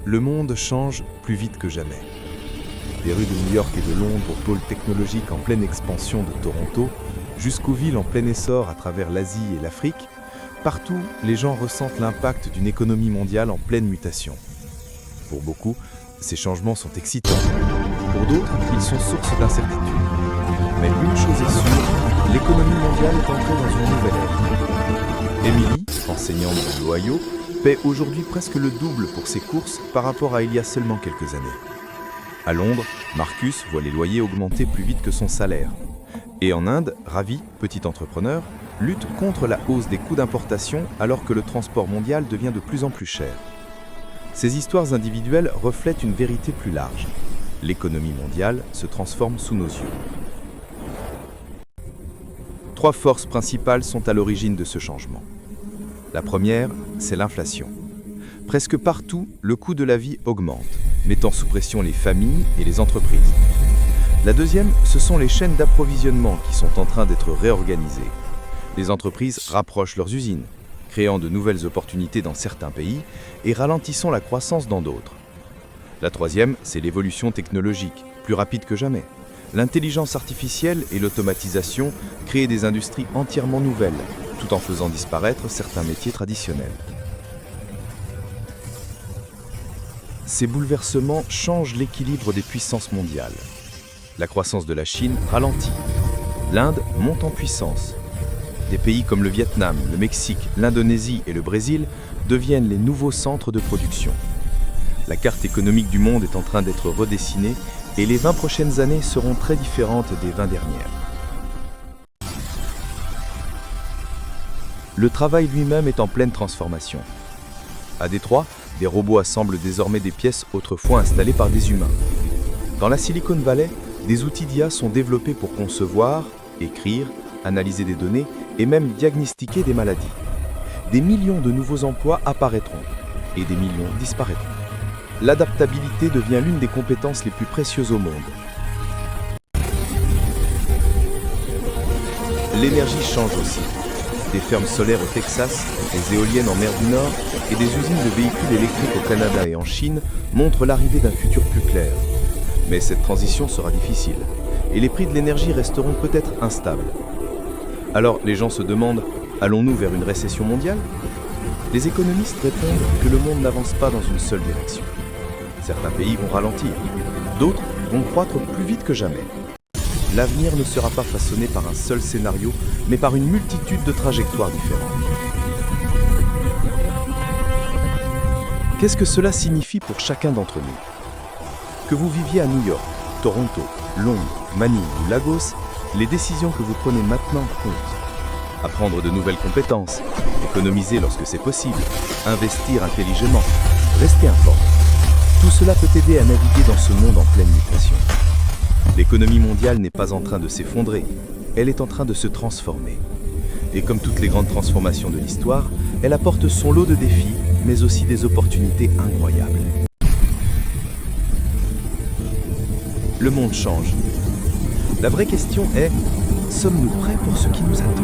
Le monde change plus vite que jamais. Des rues de New York et de Londres au pôle technologique en pleine expansion de Toronto, jusqu'aux villes en plein essor à travers l'Asie et l'Afrique, partout, les gens ressentent l'impact d'une économie mondiale en pleine mutation. Pour beaucoup, ces changements sont excitants. Pour d'autres, ils sont source d'incertitude. Mais une chose est sûre, l'économie mondiale est entrée dans une nouvelle ère. Emily, enseignante dans l'Ohio, paie aujourd'hui presque le double pour ses courses par rapport à il y a seulement quelques années. À Londres, Marcus voit les loyers augmenter plus vite que son salaire. Et en Inde, Ravi, petit entrepreneur, lutte contre la hausse des coûts d'importation alors que le transport mondial devient de plus en plus cher. Ces histoires individuelles reflètent une vérité plus large. L'économie mondiale se transforme sous nos yeux. 3 forces principales sont à l'origine de ce changement. La première, c'est l'inflation. Presque partout, le coût de la vie augmente, mettant sous pression les familles et les entreprises. La deuxième, ce sont les chaînes d'approvisionnement qui sont en train d'être réorganisées. Les entreprises rapprochent leurs usines, créant de nouvelles opportunités dans certains pays et ralentissant la croissance dans d'autres. La troisième, c'est l'évolution technologique, plus rapide que jamais. L'intelligence artificielle et l'automatisation créent des industries entièrement nouvelles, tout en faisant disparaître certains métiers traditionnels. Ces bouleversements changent l'équilibre des puissances mondiales. La croissance de la Chine ralentit. L'Inde monte en puissance. Des pays comme le Vietnam, le Mexique, l'Indonésie et le Brésil deviennent les nouveaux centres de production. La carte économique du monde est en train d'être redessinée et les 20 prochaines années seront très différentes des 20 dernières. Le travail lui-même est en pleine transformation. À Détroit, des robots assemblent désormais des pièces autrefois installées par des humains. Dans la Silicon Valley, des outils d'IA sont développés pour concevoir, écrire, analyser des données et même diagnostiquer des maladies. Des millions de nouveaux emplois apparaîtront et des millions disparaîtront. L'adaptabilité devient l'une des compétences les plus précieuses au monde. L'énergie change aussi. Des fermes solaires au Texas, des éoliennes en mer du Nord et des usines de véhicules électriques au Canada et en Chine montrent l'arrivée d'un futur plus clair. Mais cette transition sera difficile et les prix de l'énergie resteront peut-être instables. Alors les gens se demandent, allons-nous vers une récession mondiale ? Les économistes répondent que le monde n'avance pas dans une seule direction. Certains pays vont ralentir, d'autres vont croître plus vite que jamais. L'avenir ne sera pas façonné par un seul scénario, mais par une multitude de trajectoires différentes. Qu'est-ce que cela signifie pour chacun d'entre nous ? Que vous viviez à New York, Toronto, Londres, Manille ou Lagos, les décisions que vous prenez maintenant comptent. Apprendre de nouvelles compétences, économiser lorsque c'est possible, investir intelligemment, rester informé. Tout cela peut aider à naviguer dans ce monde en pleine mutation. L'économie mondiale n'est pas en train de s'effondrer, elle est en train de se transformer. Et comme toutes les grandes transformations de l'histoire, elle apporte son lot de défis, mais aussi des opportunités incroyables. Le monde change. La vraie question est, sommes-nous prêts pour ce qui nous attend ?